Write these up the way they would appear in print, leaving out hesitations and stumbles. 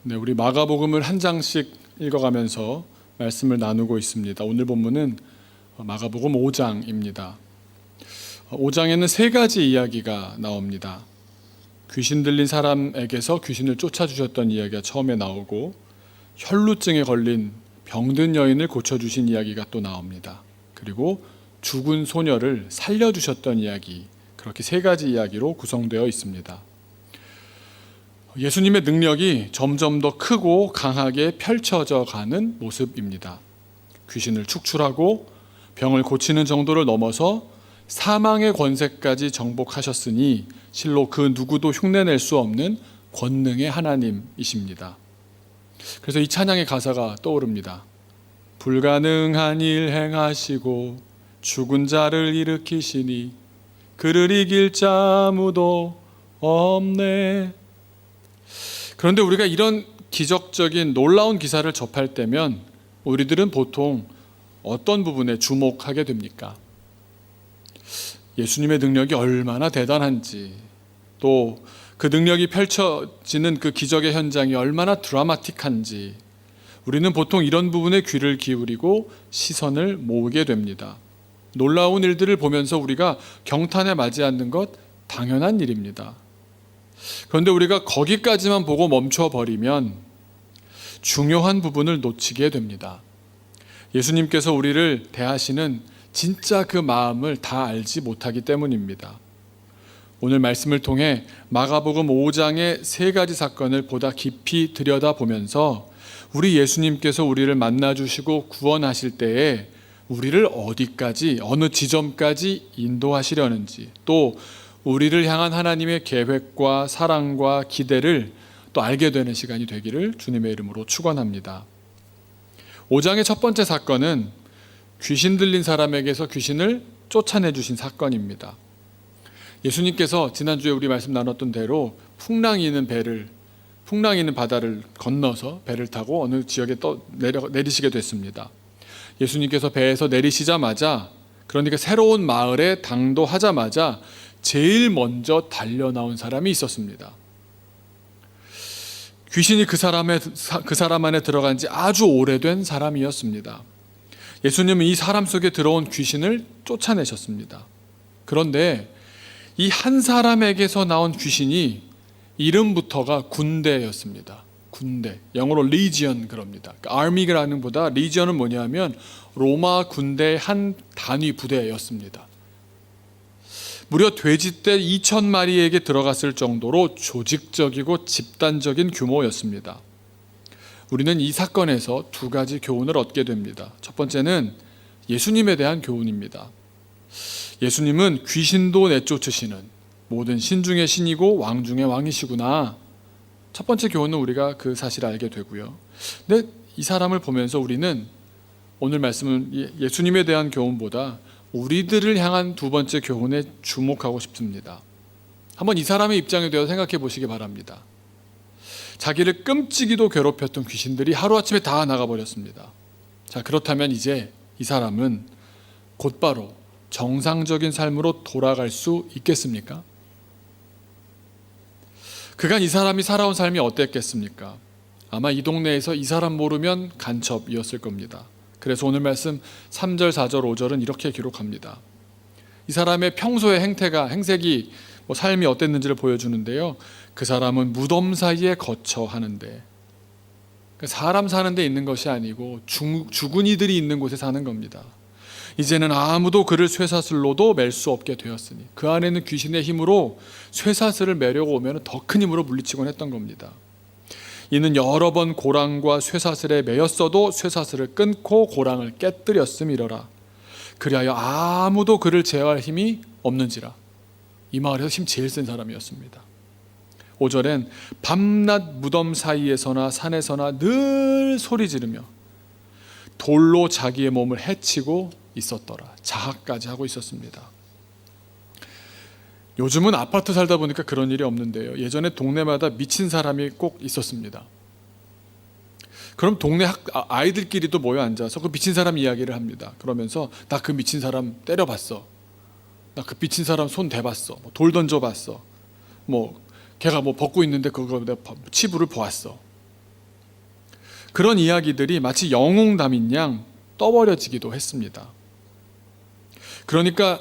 네, 우리 마가복음을 한 장씩 읽어가면서 말씀을 나누고 있습니다. 오늘 본문은 마가복음 5장입니다. 5장에는 세 가지 이야기가 나옵니다. 귀신 들린 사람에게서 귀신을 쫓아주셨던 이야기가 처음에 나오고, 혈루증에 걸린 병든 여인을 고쳐주신 이야기가 또 나옵니다. 그리고 죽은 소녀를 살려주셨던 이야기, 그렇게 세 가지 이야기로 구성되어 있습니다. 예수님의 능력이 점점 더 크고 강하게 펼쳐져 가는 모습입니다. 귀신을 축출하고 병을 고치는 정도를 넘어서 사망의 권세까지 정복하셨으니 실로 그 누구도 흉내낼 수 없는 권능의 하나님이십니다. 그래서 이 찬양의 가사가 떠오릅니다. 불가능한 일 행하시고 죽은 자를 일으키시니 그를 이길 자 아무도 없네. 그런데 우리가 이런 기적적인 놀라운 기사를 접할 때면 우리들은 보통 어떤 부분에 주목하게 됩니까? 예수님의 능력이 얼마나 대단한지, 또 그 능력이 펼쳐지는 그 기적의 현장이 얼마나 드라마틱한지, 우리는 보통 이런 부분에 귀를 기울이고 시선을 모으게 됩니다. 놀라운 일들을 보면서 우리가 경탄에 맞지 않는 것 당연한 일입니다. 그런데 우리가 거기까지만 보고 멈춰버리면 중요한 부분을 놓치게 됩니다. 예수님께서 우리를 대하시는 진짜 그 마음을 다 알지 못하기 때문입니다. 오늘 말씀을 통해 마가복음 5장의 세 가지 사건을 보다 깊이 들여다보면서 우리 예수님께서 우리를 만나주시고 구원하실 때에 우리를 어디까지, 어느 지점까지 인도하시려는지, 또 우리를 향한 하나님의 계획과 사랑과 기대를 또 알게 되는 시간이 되기를 주님의 이름으로 축원합니다. 5장의 첫 번째 사건은 귀신 들린 사람에게서 귀신을 쫓아내주신 사건입니다. 예수님께서 지난주에 우리 말씀 나눴던 대로 풍랑이 있는 바다를 건너서 배를 타고 어느 지역에 내리시게 됐습니다. 예수님께서 배에서 내리시자마자, 그러니까 새로운 마을에 당도하자마자 제일 먼저 달려나온 사람이 있었습니다. 귀신이 그 사람 안에 들어간 지 아주 오래된 사람이었습니다. 예수님은 이 사람 속에 들어온 귀신을 쫓아내셨습니다. 그런데 이 한 사람에게서 나온 귀신이 이름부터가 군대였습니다. 군대, 영어로 리지언 그럽니다. army라는 보다 리지언은 뭐냐면 로마 군대의 한 단위 부대였습니다. 무려 돼지떼 2,000마리에게 들어갔을 정도로 조직적이고 집단적인 규모였습니다. 우리는 이 사건에서 두 가지 교훈을 얻게 됩니다. 첫 번째는 예수님에 대한 교훈입니다. 예수님은 귀신도 내쫓으시는 모든 신 중의 신이고 왕 중의 왕이시구나. 첫 번째 교훈은 우리가 그 사실을 알게 되고요. 근데 이 사람을 보면서 우리는 오늘 말씀은 예수님에 대한 교훈보다 우리들을 향한 두 번째 교훈에 주목하고 싶습니다. 한번 이 사람의 입장에 대해 생각해 보시기 바랍니다. 자기를 끔찍이도 괴롭혔던 귀신들이 하루아침에 다 나가버렸습니다. 자, 그렇다면 이제 이 사람은 곧바로 정상적인 삶으로 돌아갈 수 있겠습니까? 그간 이 사람이 살아온 삶이 어땠겠습니까? 아마 이 동네에서 이 사람 모르면 간첩이었을 겁니다. 그래서 오늘 말씀 3절, 4절, 5절은 이렇게 기록합니다. 이 사람의 평소의 행색이 삶이 어땠는지를 보여주는데요. 그 사람은 무덤 사이에 거처 하는데, 사람 사는 데 있는 것이 아니고 죽은 이들이 있는 곳에 사는 겁니다. 이제는 아무도 그를 쇠사슬로도 맬 수 없게 되었으니, 그 안에는 귀신의 힘으로 쇠사슬을 매려고 오면 더 큰 힘으로 물리치곤 했던 겁니다. 이는 여러 번 고랑과 쇠사슬에 매였어도 쇠사슬을 끊고 고랑을 깨뜨렸음이러라. 그리하여 아무도 그를 제어할 힘이 없는지라. 이 마을에서 힘 제일 센 사람이었습니다. 5절엔 밤낮 무덤 사이에서나 산에서나 늘 소리 지르며 돌로 자기의 몸을 해치고 있었더라. 자학까지 하고 있었습니다. 요즘은 아파트 살다 보니까 그런 일이 없는데요. 예전에 동네마다 미친 사람이 꼭 있었습니다. 그럼 동네 아이들끼리도 모여 앉아서 그 미친 사람 이야기를 합니다. 그러면서 나 그 미친 사람 때려봤어. 나 그 미친 사람 손 대봤어. 돌 던져봤어. 걔가 벗고 있는데 그거 내가 치부를 보았어. 그런 이야기들이 마치 영웅담인 양 떠버려지기도 했습니다. 그러니까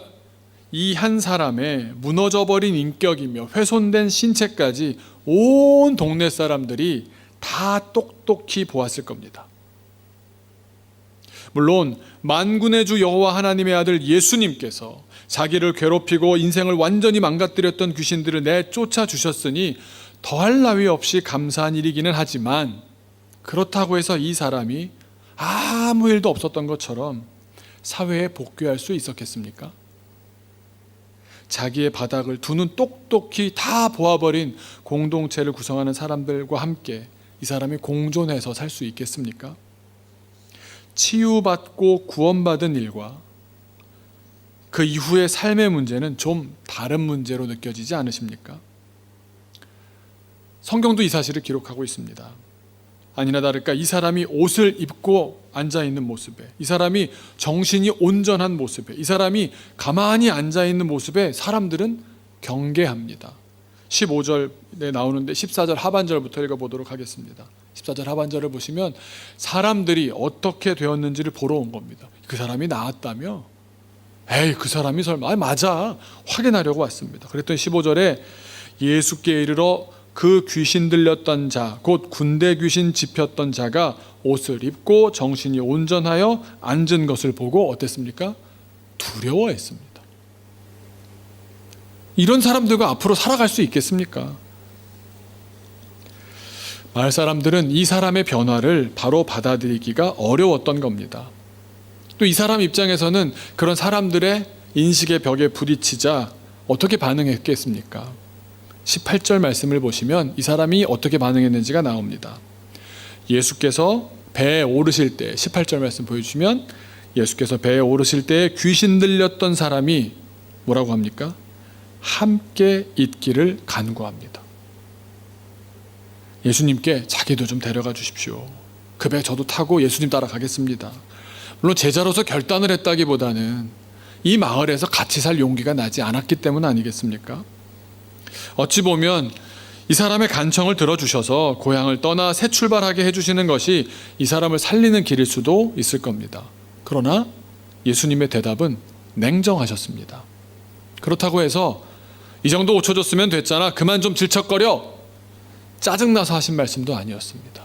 이 한 사람의 무너져버린 인격이며 훼손된 신체까지 온 동네 사람들이 다 똑똑히 보았을 겁니다. 물론 만군의 주 여호와 하나님의 아들 예수님께서 자기를 괴롭히고 인생을 완전히 망가뜨렸던 귀신들을 내쫓아 주셨으니 더할 나위 없이 감사한 일이기는 하지만, 그렇다고 해서 이 사람이 아무 일도 없었던 것처럼 사회에 복귀할 수 있었겠습니까? 자기의 바닥을 두 눈 똑똑히 다 보아버린 공동체를 구성하는 사람들과 함께 이 사람이 공존해서 살 수 있겠습니까? 치유받고 구원받은 일과 그 이후의 삶의 문제는 좀 다른 문제로 느껴지지 않으십니까? 성경도 이 사실을 기록하고 있습니다. 아니나 다를까 이 사람이 옷을 입고 앉아있는 모습에, 이 사람이 정신이 온전한 모습에, 이 사람이 가만히 앉아있는 모습에 사람들은 경계합니다. 15절에 나오는데 14절 하반절부터 읽어보도록 하겠습니다. 14절 하반절을 보시면 사람들이 어떻게 되었는지를 보러 온 겁니다. 그 사람이 나았다며? 에이, 그 사람이 설마? 맞아, 확인하려고 왔습니다. 그랬더니 15절에 예수께 이르러 그 귀신 들렸던 자, 곧 군대 귀신 집혔던 자가 옷을 입고 정신이 온전하여 앉은 것을 보고 어땠습니까? 두려워했습니다. 이런 사람들과 앞으로 살아갈 수 있겠습니까? 마을 사람들은 이 사람의 변화를 바로 받아들이기가 어려웠던 겁니다. 또 이 사람 입장에서는 그런 사람들의 인식의 벽에 부딪히자 어떻게 반응했겠습니까? 18절 말씀을 보시면 이 사람이 어떻게 반응했는지가 나옵니다. 예수께서 배에 오르실 때, 18절 말씀 보여주시면 예수께서 배에 오르실 때 귀신 들렸던 사람이 뭐라고 합니까? 함께 있기를 간구합니다. 예수님께 자기도 좀 데려가 주십시오. 그 배 저도 타고 예수님 따라가겠습니다. 물론 제자로서 결단을 했다기보다는 이 마을에서 같이 살 용기가 나지 않았기 때문 아니겠습니까? 어찌 보면 이 사람의 간청을 들어주셔서 고향을 떠나 새 출발하게 해주시는 것이 이 사람을 살리는 길일 수도 있을 겁니다. 그러나 예수님의 대답은 냉정하셨습니다. 그렇다고 해서 이 정도 고쳐줬으면 됐잖아, 그만 좀 질척거려, 짜증나서 하신 말씀도 아니었습니다.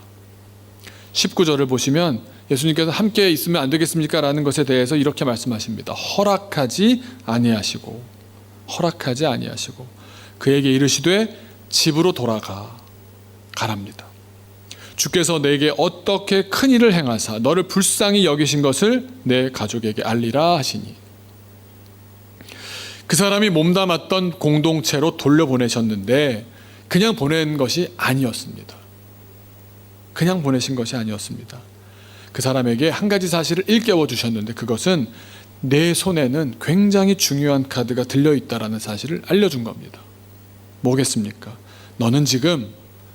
19절을 보시면 예수님께서 함께 있으면 안 되겠습니까? 라는 것에 대해서 이렇게 말씀하십니다. 허락하지 아니하시고 그에게 이르시되 집으로 가랍니다. 주께서 내게 어떻게 큰 일을 행하사 너를 불쌍히 여기신 것을 내 가족에게 알리라 하시니, 그 사람이 몸담았던 공동체로 돌려보내셨는데 그냥 보낸 것이 아니었습니다. 그냥 보내신 것이 아니었습니다. 그 사람에게 한 가지 사실을 일깨워 주셨는데, 그것은 내 손에는 굉장히 중요한 카드가 들려있다라는 사실을 알려준 겁니다. 뭐겠습니까? 너는 지금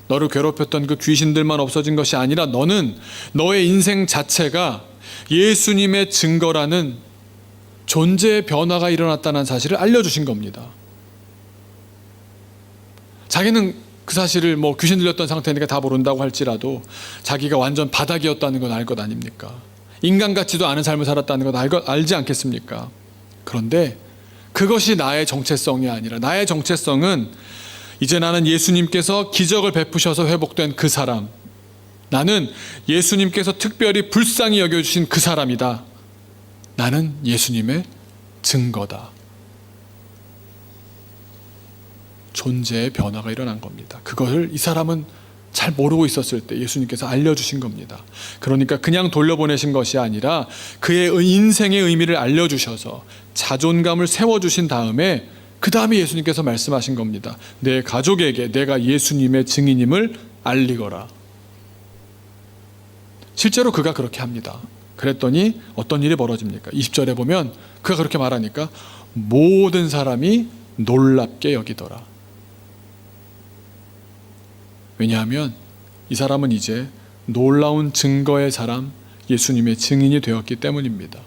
너를 괴롭혔던 그 귀신들만 없어진 것이 아니라 너는 너의 인생 자체가 예수님의 증거라는 존재의 변화가 일어났다는 사실을 알려주신 겁니다. 자기는 그 사실을 귀신 들렸던 상태니까 다 모른다고 할지라도 자기가 완전 바닥이었다는 건 알 것 아닙니까? 인간 같지도 않은 삶을 살았다는 건 알지 않겠습니까? 그런데 그것이 나의 정체성이 아니라, 나의 정체성은 이제 나는 예수님께서 기적을 베푸셔서 회복된 그 사람, 나는 예수님께서 특별히 불쌍히 여겨주신 그 사람이다. 나는 예수님의 증거다. 존재의 변화가 일어난 겁니다. 그것을 이 사람은 잘 모르고 있었을 때 예수님께서 알려주신 겁니다. 그러니까 그냥 돌려보내신 것이 아니라 그의 인생의 의미를 알려주셔서 자존감을 세워주신 다음에, 그 다음에 예수님께서 말씀하신 겁니다. 내 가족에게 내가 예수님의 증인임을 알리거라. 실제로 그가 그렇게 합니다. 그랬더니 어떤 일이 벌어집니까? 20절에 보면 그가 그렇게 말하니까 모든 사람이 놀랍게 여기더라. 왜냐하면 이 사람은 이제 놀라운 증거의 사람, 예수님의 증인이 되었기 때문입니다.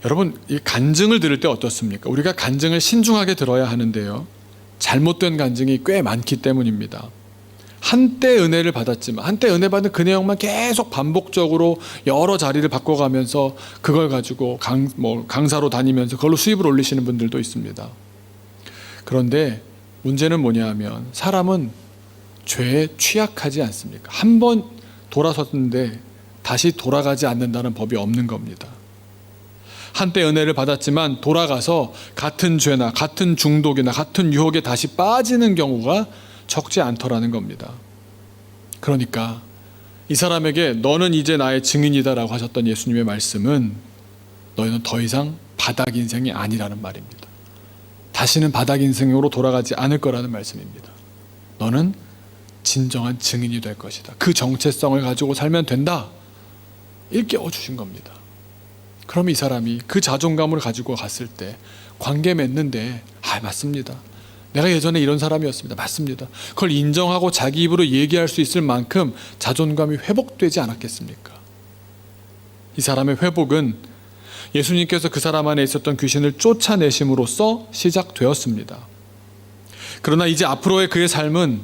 여러분, 이 간증을 들을 때 어떻습니까? 우리가 간증을 신중하게 들어야 하는데요, 잘못된 간증이 꽤 많기 때문입니다. 한때 은혜를 받았지만 한때 은혜 받은 그 내용만 계속 반복적으로 여러 자리를 바꿔가면서 그걸 가지고 강사로 다니면서 그걸로 수입을 올리시는 분들도 있습니다. 그런데 문제는 뭐냐 하면 사람은 죄에 취약하지 않습니까? 한 번 돌아섰는데 다시 돌아가지 않는다는 법이 없는 겁니다. 한때 은혜를 받았지만 돌아가서 같은 죄나 같은 중독이나 같은 유혹에 다시 빠지는 경우가 적지 않더라는 겁니다. 그러니까 이 사람에게 너는 이제 나의 증인이다라고 하셨던 예수님의 말씀은 너희는 더 이상 바닥 인생이 아니라는 말입니다. 다시는 바닥 인생으로 돌아가지 않을 거라는 말씀입니다. 너는 진정한 증인이 될 것이다. 그 정체성을 가지고 살면 된다. 일깨워 주신 겁니다. 그럼 이 사람이 그 자존감을 가지고 갔을 때 관계 맺는데 맞습니다. 내가 예전에 이런 사람이었습니다. 맞습니다. 그걸 인정하고 자기 입으로 얘기할 수 있을 만큼 자존감이 회복되지 않았겠습니까? 이 사람의 회복은 예수님께서 그 사람 안에 있었던 귀신을 쫓아내심으로써 시작되었습니다. 그러나 이제 앞으로의 그의 삶은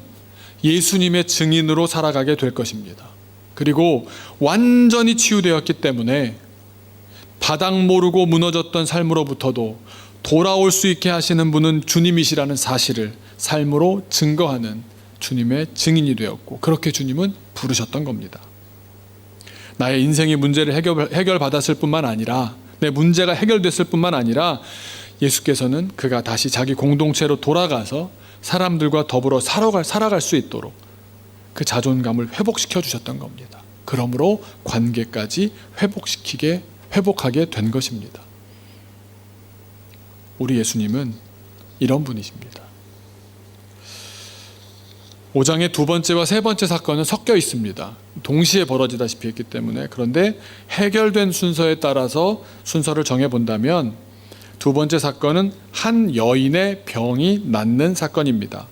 예수님의 증인으로 살아가게 될 것입니다. 그리고 완전히 치유되었기 때문에 바닥 모르고 무너졌던 삶으로부터도 돌아올 수 있게 하시는 분은 주님이시라는 사실을 삶으로 증거하는 주님의 증인이 되었고, 그렇게 주님은 부르셨던 겁니다. 나의 인생의 문제를 해결받았을 뿐만 아니라, 내 문제가 해결됐을 뿐만 아니라 예수께서는 그가 다시 자기 공동체로 돌아가서 사람들과 더불어 살아갈 수 있도록 그 자존감을 회복시켜 주셨던 겁니다. 그러므로 관계까지 회복하게 된 것입니다. 우리 예수님은 이런 분이십니다. 5장의 두 번째와 세 번째 사건은 섞여 있습니다. 동시에 벌어지다시피 했기 때문에. 그런데 해결된 순서에 따라서 순서를 정해본다면 두 번째 사건은 한 여인의 병이 낫는 사건입니다.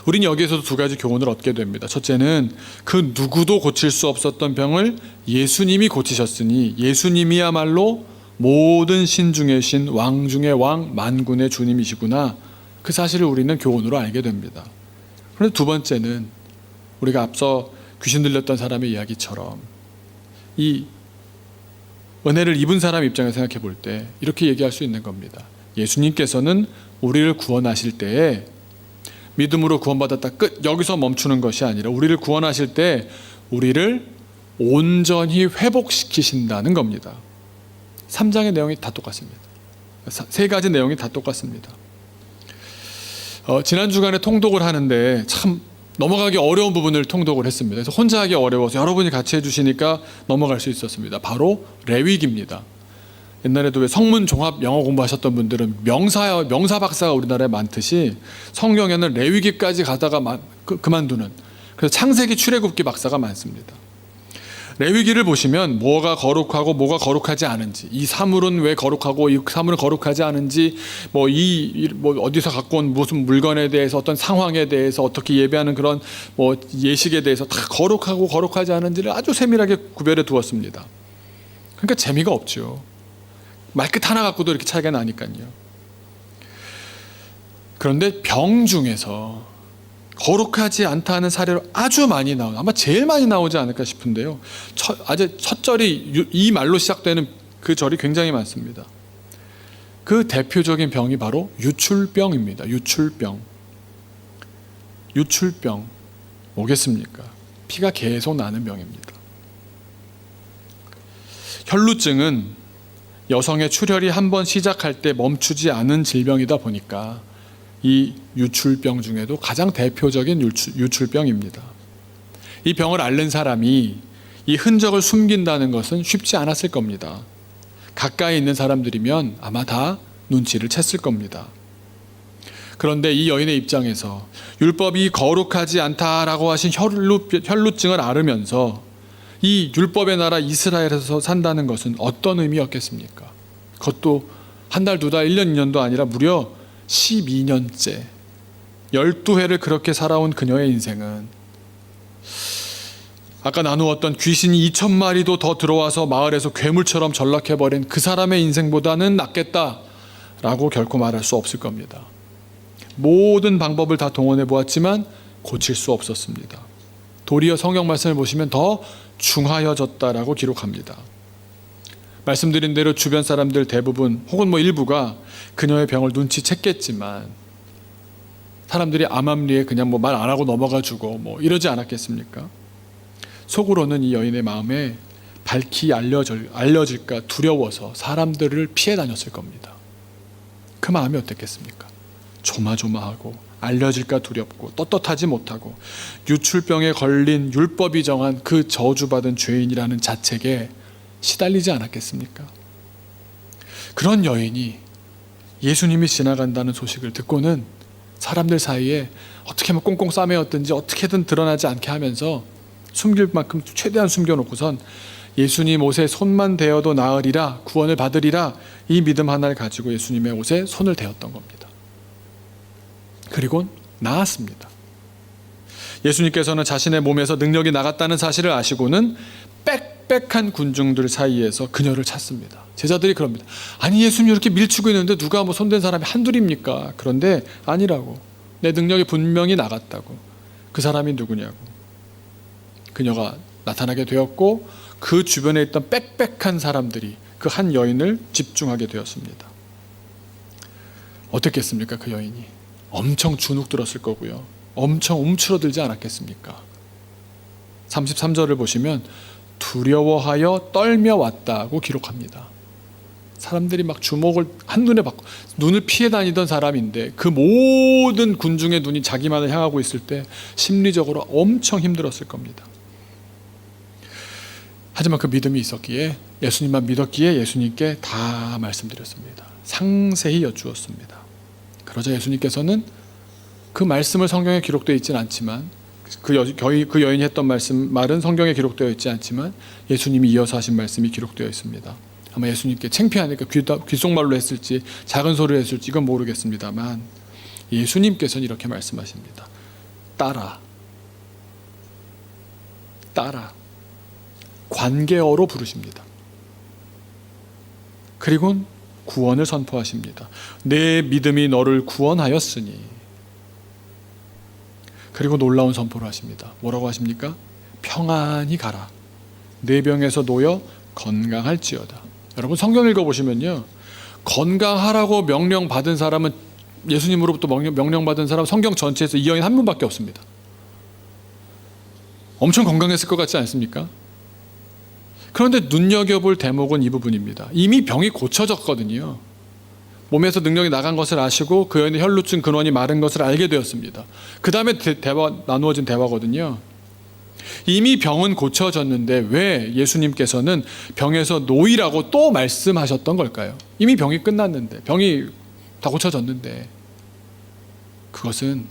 우린 여기에서도 두 가지 교훈을 얻게 됩니다. 첫째는 그 누구도 고칠 수 없었던 병을 예수님이 고치셨으니 예수님이야말로 모든 신 중의 신, 왕 중의 왕, 만군의 주님이시구나. 그 사실을 우리는 교훈으로 알게 됩니다. 그런데 두 번째는 우리가 앞서 귀신 들렸던 사람의 이야기처럼 이 은혜를 입은 사람 입장에서 생각해 볼 때 이렇게 얘기할 수 있는 겁니다. 예수님께서는 우리를 구원하실 때에 믿음으로 구원받았다 끝, 여기서 멈추는 것이 아니라 우리를 구원하실 때 우리를 온전히 회복시키신다는 겁니다. 3장의 내용이 다 똑같습니다. 세 가지 내용이 다 똑같습니다. 지난 주간에 통독을 하는데 참 넘어가기 어려운 부분을 통독을 했습니다. 그래서 혼자 하기 어려워서 여러분이 같이 해주시니까 넘어갈 수 있었습니다. 바로 레위기입니다. 옛날에도 왜 성문 종합 영어 공부하셨던 분들은 명사 박사가 우리나라에 많듯이 성경에는 레위기까지 가다가 그만두는, 그래서 창세기 출애굽기 박사가 많습니다. 레위기를 보시면 뭐가 거룩하고 뭐가 거룩하지 않은지, 이 사물은 왜 거룩하고 이 사물은 거룩하지 않은지, 뭐 어디서 갖고 온 무슨 물건에 대해서, 어떤 상황에 대해서 어떻게 예배하는 그런 뭐 예식에 대해서 다 거룩하고 거룩하지 않은지를 아주 세밀하게 구별해 두었습니다. 그러니까 재미가 없죠. 말끝 하나 갖고도 이렇게 차이가 나니까요. 그런데 병 중에서 거룩하지 않다는 사례로 아주 많이 나오는, 아마 제일 많이 나오지 않을까 싶은데요. 아주 첫 절이 이 말로 시작되는 그 절이 굉장히 많습니다. 그 대표적인 병이 바로 유출병입니다. 유출병 뭐겠습니까? 피가 계속 나는 병입니다. 혈루증은 여성의 출혈이 한번 시작할 때 멈추지 않은 질병이다 보니까 이 유출병 중에도 가장 대표적인 유출병입니다. 이 병을 앓는 사람이 이 흔적을 숨긴다는 것은 쉽지 않았을 겁니다. 가까이 있는 사람들이면 아마 다 눈치를 챘을 겁니다. 그런데 이 여인의 입장에서 율법이 거룩하지 않다라고 하신 혈루증을 앓으면서 이 율법의 나라 이스라엘에서 산다는 것은 어떤 의미였겠습니까? 그것도 한 달, 두 달, 1년, 2년도 아니라 무려 12년째 12회를 그렇게 살아온 그녀의 인생은 아까 나누었던 귀신이 2,000마리도 더 들어와서 마을에서 괴물처럼 전락해버린 그 사람의 인생보다는 낫겠다라고 결코 말할 수 없을 겁니다. 모든 방법을 다 동원해 보았지만 고칠 수 없었습니다. 도리어 성경 말씀을 보시면 더 중하여졌다라고 기록합니다. 말씀드린 대로 주변 사람들 대부분 혹은 일부가 그녀의 병을 눈치챘겠지만 사람들이 암암리에 그냥 말 안 하고 넘어가주고 이러지 않았겠습니까? 속으로는 이 여인의 마음에 밝히 알려질까 두려워서 사람들을 피해 다녔을 겁니다. 그 마음이 어땠겠습니까? 조마조마하고 알려질까 두렵고 떳떳하지 못하고 유출병에 걸린 율법이 정한 그 저주받은 죄인이라는 자책에 시달리지 않았겠습니까? 그런 여인이 예수님이 지나간다는 소식을 듣고는 사람들 사이에 어떻게 하면 꽁꽁 싸매었든지 어떻게든 드러나지 않게 하면서 숨길 만큼 최대한 숨겨놓고선 예수님 옷에 손만 대어도 나으리라, 구원을 받으리라, 이 믿음 하나를 가지고 예수님의 옷에 손을 대었던 겁니다. 그리고 나았습니다. 예수님께서는 자신의 몸에서 능력이 나갔다는 사실을 아시고는 빽빽한 군중들 사이에서 그녀를 찾습니다. 제자들이 그럽니다. 아니, 예수님 이렇게 밀치고 있는데 누가 손댄 사람이 한둘입니까? 그런데 아니라고. 내 능력이 분명히 나갔다고. 그 사람이 누구냐고. 그녀가 나타나게 되었고 그 주변에 있던 빽빽한 사람들이 그 한 여인을 집중하게 되었습니다. 어떻겠습니까? 그 여인이 엄청 주눅 들었을 거고요. 엄청 움츠러들지 않았겠습니까? 33절을 보시면 두려워하여 떨며 왔다고 기록합니다. 사람들이 막 주목을 한눈에 받고 눈을 피해 다니던 사람인데 그 모든 군중의 눈이 자기만을 향하고 있을 때 심리적으로 엄청 힘들었을 겁니다. 하지만 그 믿음이 있었기에, 예수님만 믿었기에 예수님께 다 말씀드렸습니다. 상세히 여쭈었습니다. 그러자 예수님께서는 그 말씀을 성경에 기록되어 있지는 않지만, 그 여인이 했던 말은 성경에 기록되어 있지 않지만 예수님이 이어서 하신 말씀이 기록되어 있습니다. 아마 예수님께 창피하니까 귓속말로 했을지 작은 소리로 했을지 이건 모르겠습니다만 예수님께서는 이렇게 말씀하십니다. 따라. 관계어로 부르십니다. 그리고 구원을 선포하십니다. 내 믿음이 너를 구원하였으니. 그리고 놀라운 선포를 하십니다. 뭐라고 하십니까? 평안히 가라. 내 병에서 놓여 건강할지어다. 여러분 성경 읽어보시면요, 건강하라고 명령받은 사람은, 예수님으로부터 명령받은 사람 성경 전체에서 이 여인 한 분밖에 없습니다. 엄청 건강했을 것 같지 않습니까? 그런데 눈여겨볼 대목은 이 부분입니다. 이미 병이 고쳐졌거든요. 몸에서 능력이 나간 것을 아시고 그 여인의 혈루증 근원이 마른 것을 알게 되었습니다. 그 다음에 나누어진 대화거든요. 이미 병은 고쳐졌는데 왜 예수님께서는 병에서 놓이라고 또 말씀하셨던 걸까요? 이미 병이 끝났는데, 병이 다 고쳐졌는데. 그것은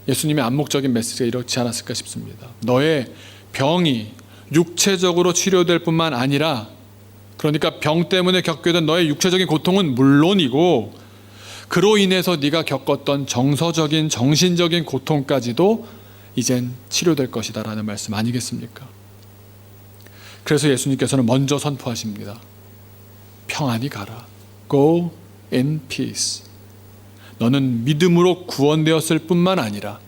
예수님의 암묵적인 메시지가 이렇지 않았을까 싶습니다. 너의 병이 육체적으로 치료될 뿐만 아니라, 그러니까 병 때문에 겪게 된 너의 육체적인 고통은 물론이고 그로 인해서 네가 겪었던 정서적인 정신적인 고통까지도 이젠 치료될 것이다 라는 말씀 아니겠습니까? 그래서 예수님께서는 먼저 선포하십니다. 평안히 가라. Go in peace. 너는 믿음으로 구원되었을 뿐만 아니라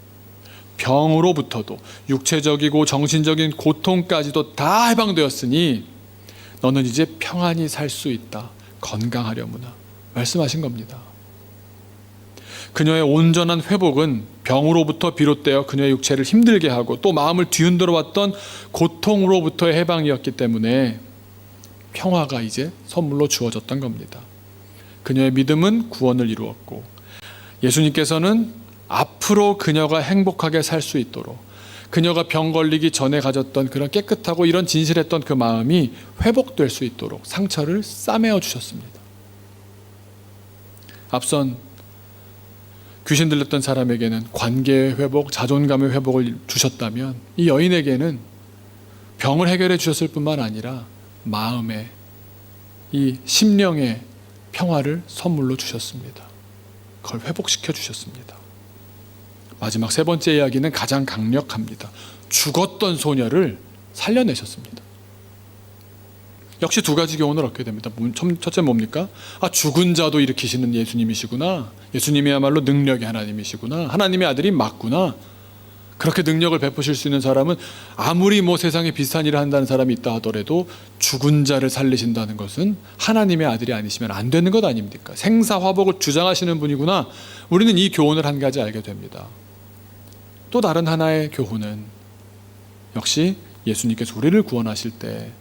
병으로부터도 육체적이고 정신적인 고통까지도 다 해방되었으니 너는 이제 평안히 살 수 있다. 건강하려무나. 말씀하신 겁니다. 그녀의 온전한 회복은 병으로부터 비롯되어 그녀의 육체를 힘들게 하고 또 마음을 뒤흔들어 왔던 고통으로부터의 해방이었기 때문에 평화가 이제 선물로 주어졌던 겁니다. 그녀의 믿음은 구원을 이루었고 예수님께서는 앞으로 그녀가 행복하게 살 수 있도록, 그녀가 병 걸리기 전에 가졌던 그런 깨끗하고 이런 진실했던 그 마음이 회복될 수 있도록 상처를 싸매어 주셨습니다. 앞선 귀신 들렸던 사람에게는 관계의 회복, 자존감의 회복을 주셨다면 이 여인에게는 병을 해결해 주셨을 뿐만 아니라 마음의, 이 심령의 평화를 선물로 주셨습니다. 그걸 회복시켜 주셨습니다. 마지막 세 번째 이야기는 가장 강력합니다. 죽었던 소녀를 살려내셨습니다. 역시 두 가지 교훈을 얻게 됩니다. 첫째 뭡니까? 죽은 자도 일으키시는 예수님이시구나. 예수님이야말로 능력의 하나님이시구나. 하나님의 아들이 맞구나. 그렇게 능력을 베푸실 수 있는 사람은 아무리 세상에 비슷한 일을 한다는 사람이 있다 하더라도 죽은 자를 살리신다는 것은 하나님의 아들이 아니시면 안 되는 것 아닙니까? 생사화복을 주장하시는 분이구나. 우리는 이 교훈을 한 가지 알게 됩니다. 또 다른 하나의 교훈은 역시 예수님께서 우리를 구원하실 때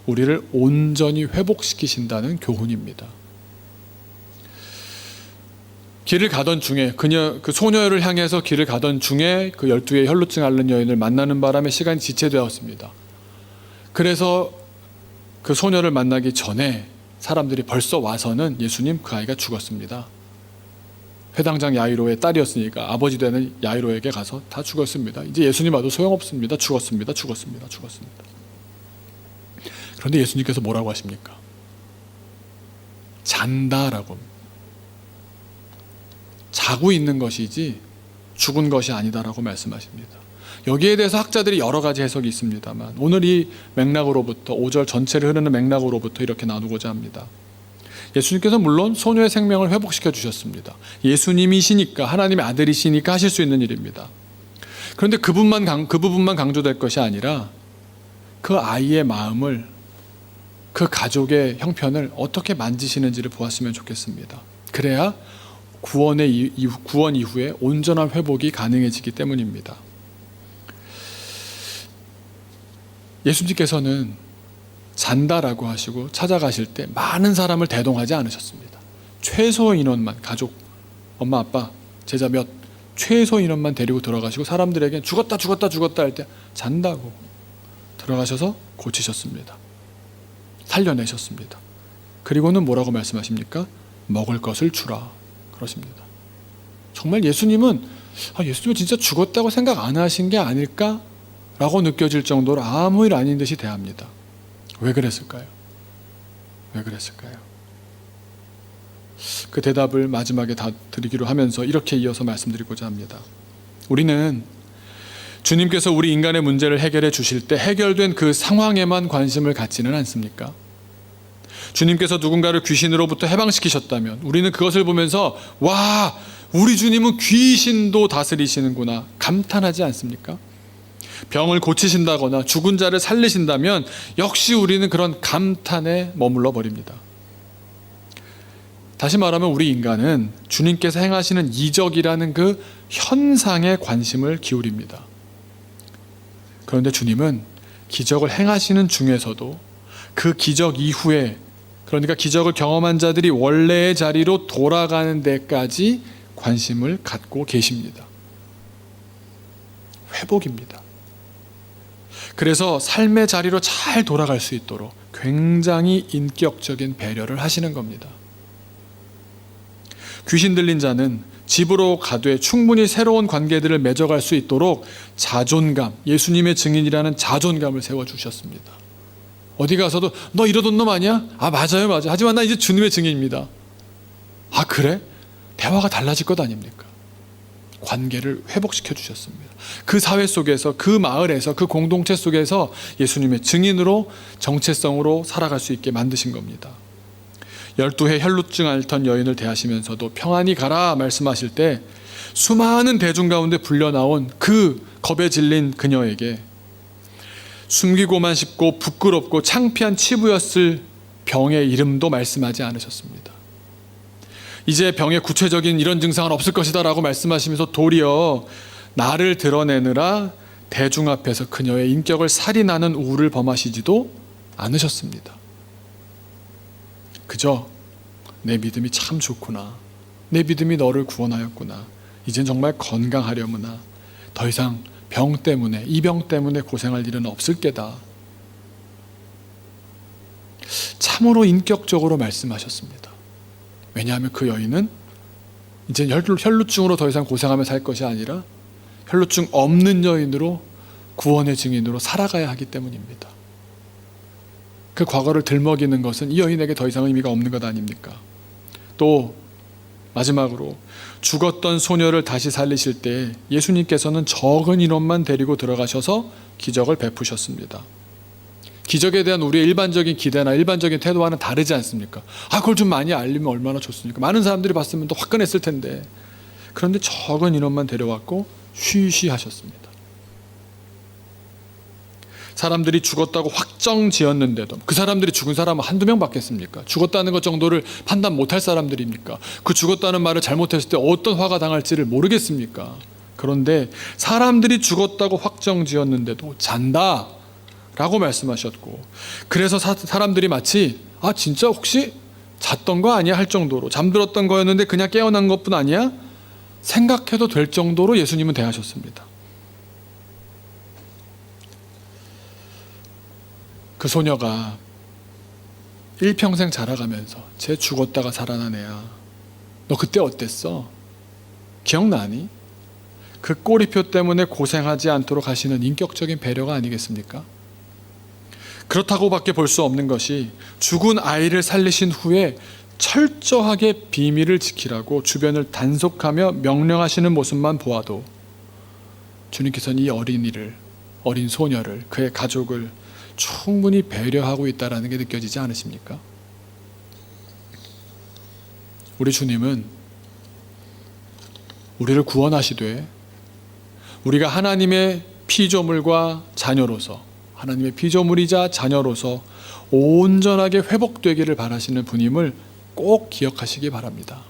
우리를 온전히 회복시키신다는 교훈입니다. 길을 가던 중에 그 소녀를 향해서 길을 가던 중에 그 12의 혈루증 앓는 여인을 만나는 바람에 시간이 지체되었습니다. 그래서 그 소녀를 만나기 전에 사람들이 벌써 와서는 예수님, 그 아이가 죽었습니다. 회당장 야이로의 딸이었으니까 아버지 되는 야이로에게 가서 다 죽었습니다. 이제 예수님 와도 소용없습니다. 죽었습니다. 그런데 예수님께서 뭐라고 하십니까? 잔다라고. 자고 있는 것이지 죽은 것이 아니다라고 말씀하십니다. 여기에 대해서 학자들이 여러 가지 해석이 있습니다만 오늘 이 맥락으로부터 5절 전체를 흐르는 맥락으로부터 이렇게 나누고자 합니다. 예수님께서 물론 소녀의 생명을 회복시켜 주셨습니다. 예수님이시니까, 하나님의 아들이시니까 하실 수 있는 일입니다. 그런데 그 부분만 강조될 것이 아니라 그 아이의 마음을, 그 가족의 형편을 어떻게 만지시는지를 보았으면 좋겠습니다. 그래야 구원 이후에 온전한 회복이 가능해지기 때문입니다. 예수님께서는 잔다라고 하시고 찾아가실 때 많은 사람을 대동하지 않으셨습니다. 최소 인원만, 가족, 엄마, 아빠, 제자 몇, 최소 인원만 데리고 들어가시고 사람들에게 죽었다 할 때 잔다고 들어가셔서 고치셨습니다. 살려내셨습니다. 그리고는 뭐라고 말씀하십니까? 먹을 것을 주라 그러십니다. 정말 예수님은 진짜 죽었다고 생각 안 하신 게 아닐까라고 느껴질 정도로 아무 일 아닌 듯이 대합니다. 왜 그랬을까요? 그 대답을 마지막에 다 드리기로 하면서 이렇게 이어서 말씀드리고자 합니다. 우리는 주님께서 우리 인간의 문제를 해결해 주실 때 해결된 그 상황에만 관심을 갖지는 않습니까? 주님께서 누군가를 귀신으로부터 해방시키셨다면 우리는 그것을 보면서 와, 우리 주님은 귀신도 다스리시는구나 감탄하지 않습니까? 병을 고치신다거나 죽은 자를 살리신다면 역시 우리는 그런 감탄에 머물러 버립니다. 다시 말하면 우리 인간은 주님께서 행하시는 이적이라는 그 현상에 관심을 기울입니다. 그런데 주님은 기적을 행하시는 중에서도 그 기적 이후에, 그러니까 기적을 경험한 자들이 원래의 자리로 돌아가는 데까지 관심을 갖고 계십니다. 회복입니다. 그래서 삶의 자리로 잘 돌아갈 수 있도록 굉장히 인격적인 배려를 하시는 겁니다. 귀신 들린 자는 집으로 가되 충분히 새로운 관계들을 맺어갈 수 있도록 자존감, 예수님의 증인이라는 자존감을 세워주셨습니다. 어디 가서도 너 이러던 놈 아니야? 맞아요. 하지만 나 이제 주님의 증인입니다. 그래? 대화가 달라질 것 아닙니까? 관계를 회복시켜 주셨습니다. 그 사회 속에서, 그 마을에서, 그 공동체 속에서 예수님의 증인으로, 정체성으로 살아갈 수 있게 만드신 겁니다. 12해 혈루증 앓던 여인을 대하시면서도 평안히 가라 말씀하실 때 수많은 대중 가운데 불려나온 그 겁에 질린 그녀에게 숨기고만 싶고 부끄럽고 창피한 치부였을 병의 이름도 말씀하지 않으셨습니다. 이제 병의 구체적인 이런 증상은 없을 것이다 라고 말씀하시면서 도리어 나를 드러내느라 대중 앞에서 그녀의 인격을 살인하는 우를 범하시지도 않으셨습니다. 그저 내 믿음이 참 좋구나, 내 믿음이 너를 구원하였구나, 이젠 정말 건강하려무나, 더 이상 이 병 때문에 고생할 일은 없을 게다, 참으로 인격적으로 말씀하셨습니다. 왜냐하면 그 여인은 이제 혈루증으로 더 이상 고생하며 살 것이 아니라 혈루증 없는 여인으로, 구원의 증인으로 살아가야 하기 때문입니다. 그 과거를 들먹이는 것은 이 여인에게 더 이상 의미가 없는 것 아닙니까? 또 마지막으로 죽었던 소녀를 다시 살리실 때 예수님께서는 적은 인원만 데리고 들어가셔서 기적을 베푸셨습니다. 기적에 대한 우리의 일반적인 기대나 일반적인 태도와는 다르지 않습니까? 그걸 좀 많이 알리면 얼마나 좋습니까? 많은 사람들이 봤으면 더 화끈했을 텐데. 그런데 적은 인원만 데려왔고 쉬쉬 하셨습니다. 사람들이 죽었다고 확정 지었는데도 그 사람들이 죽은 사람은 한두 명 받겠습니까? 죽었다는 것 정도를 판단 못할 사람들입니까? 그 죽었다는 말을 잘못했을 때 어떤 화가 당할지를 모르겠습니까? 그런데 사람들이 죽었다고 확정 지었는데도 잔다 라고 말씀하셨고, 그래서 사람들이 마치 진짜 혹시 잤던 거 아니야 할 정도로, 잠들었던 거였는데 그냥 깨어난 것뿐 아니야 생각해도 될 정도로 예수님은 대하셨습니다. 그 소녀가 일평생 자라가면서 쟤 죽었다가 살아난 애야, 너 그때 어땠어? 기억나니? 그 꼬리표 때문에 고생하지 않도록 하시는 인격적인 배려가 아니겠습니까? 그렇다고 밖에 볼 수 없는 것이, 죽은 아이를 살리신 후에 철저하게 비밀을 지키라고 주변을 단속하며 명령하시는 모습만 보아도 주님께서는 이 어린이를, 어린 소녀를, 그의 가족을 충분히 배려하고 있다는 게 느껴지지 않으십니까? 우리 주님은 우리를 구원하시되 우리가 하나님의 피조물과 자녀로서, 하나님의 피조물이자 자녀로서 온전하게 회복되기를 바라시는 분임을 꼭 기억하시기 바랍니다.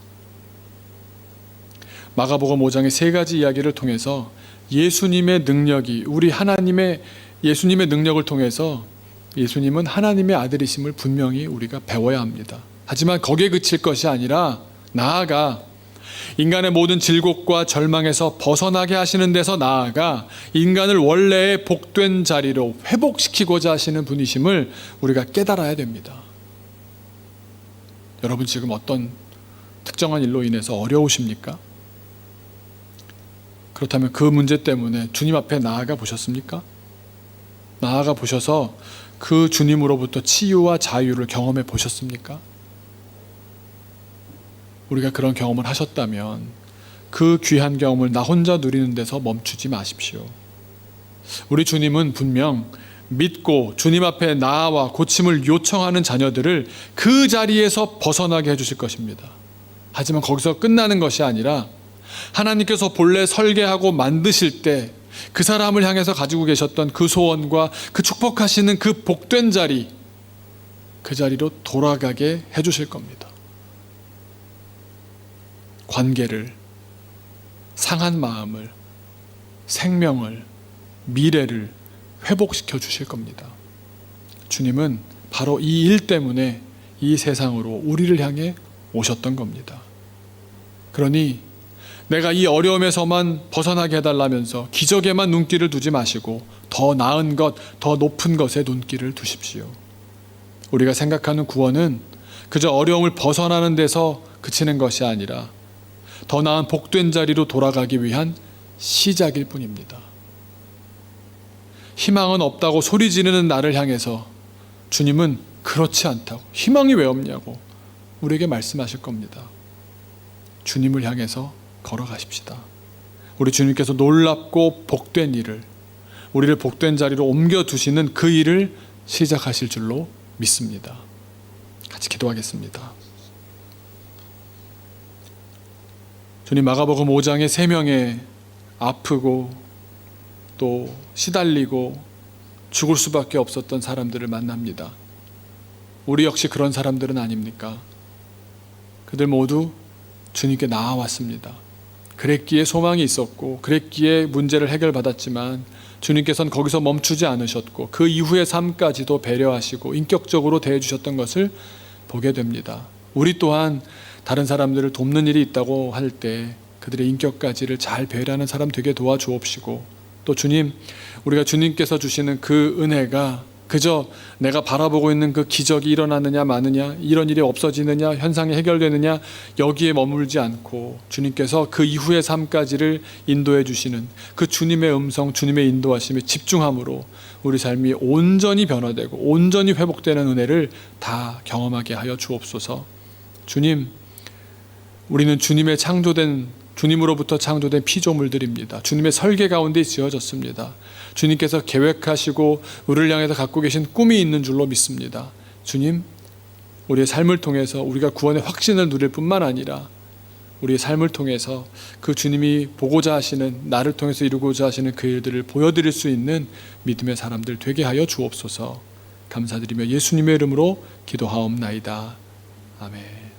마가복음 5장의 세 가지 이야기를 통해서 예수님의 능력이, 우리 하나님의 예수님의 능력을 통해서 예수님은 하나님의 아들이심을 분명히 우리가 배워야 합니다. 하지만 거기에 그칠 것이 아니라 나아가 인간의 모든 질곡과 절망에서 벗어나게 하시는 데서 나아가 인간을 원래의 복된 자리로 회복시키고자 하시는 분이심을 우리가 깨달아야 됩니다. 여러분 지금 어떤 특정한 일로 인해서 어려우십니까? 그렇다면 그 문제 때문에 주님 앞에 나아가 보셨습니까? 나아가 보셔서 그 주님으로부터 치유와 자유를 경험해 보셨습니까? 우리가 그런 경험을 하셨다면 그 귀한 경험을 나 혼자 누리는 데서 멈추지 마십시오. 우리 주님은 분명 믿고 주님 앞에 나아와 고침을 요청하는 자녀들을 그 자리에서 벗어나게 해주실 것입니다. 하지만 거기서 끝나는 것이 아니라 하나님께서 본래 설계하고 만드실 때 그 사람을 향해서 가지고 계셨던 그 소원과 그 축복하시는 그 복된 자리, 그 자리로 돌아가게 해주실 겁니다. 관계를, 상한 마음을, 생명을, 미래를 회복시켜 주실 겁니다. 주님은 바로 이 일 때문에 이 세상으로 우리를 향해 오셨던 겁니다. 그러니 내가 이 어려움에서만 벗어나게 해달라면서 기적에만 눈길을 두지 마시고 더 나은 것, 더 높은 것에 눈길을 두십시오. 우리가 생각하는 구원은 그저 어려움을 벗어나는 데서 그치는 것이 아니라 더 나은 복된 자리로 돌아가기 위한 시작일 뿐입니다. 희망은 없다고 소리 지르는 나를 향해서 주님은 그렇지 않다고, 희망이 왜 없냐고 우리에게 말씀하실 겁니다. 주님을 향해서 걸어가십시다. 우리 주님께서 놀랍고 복된 일을, 우리를 복된 자리로 옮겨두시는 그 일을 시작하실 줄로 믿습니다. 같이 기도하겠습니다. 주님, 마가복음 5장에 3명의 아프고 또 시달리고 죽을 수밖에 없었던 사람들을 만납니다. 우리 역시 그런 사람들은 아닙니까? 그들 모두 주님께 나아왔습니다. 그랬기에 소망이 있었고 그랬기에 문제를 해결받았지만 주님께서는 거기서 멈추지 않으셨고 그 이후의 삶까지도 배려하시고 인격적으로 대해주셨던 것을 보게 됩니다. 우리 또한 다른 사람들을 돕는 일이 있다고 할 때 그들의 인격까지를 잘 배려하는 사람 되게 도와주옵시고, 또 주님, 우리가 주님께서 주시는 그 은혜가 그저 내가 바라보고 있는 그 기적이 일어나느냐 마느냐, 이런 일이 없어지느냐, 현상이 해결되느냐, 여기에 머물지 않고 주님께서 그 이후의 삶까지를 인도해 주시는 그 주님의 음성, 주님의 인도하심에 집중함으로 우리 삶이 온전히 변화되고 온전히 회복되는 은혜를 다 경험하게 하여 주옵소서. 주님, 우리는 주님으로부터 창조된 피조물들입니다. 주님의 설계 가운데 지어졌습니다. 주님께서 계획하시고 우리를 향해서 갖고 계신 꿈이 있는 줄로 믿습니다. 주님, 우리의 삶을 통해서 우리가 구원의 확신을 누릴 뿐만 아니라 우리의 삶을 통해서 그 주님이 보고자 하시는, 나를 통해서 이루고자 하시는 그 일들을 보여드릴 수 있는 믿음의 사람들 되게 하여 주옵소서. 감사드리며 예수님의 이름으로 기도하옵나이다. 아멘.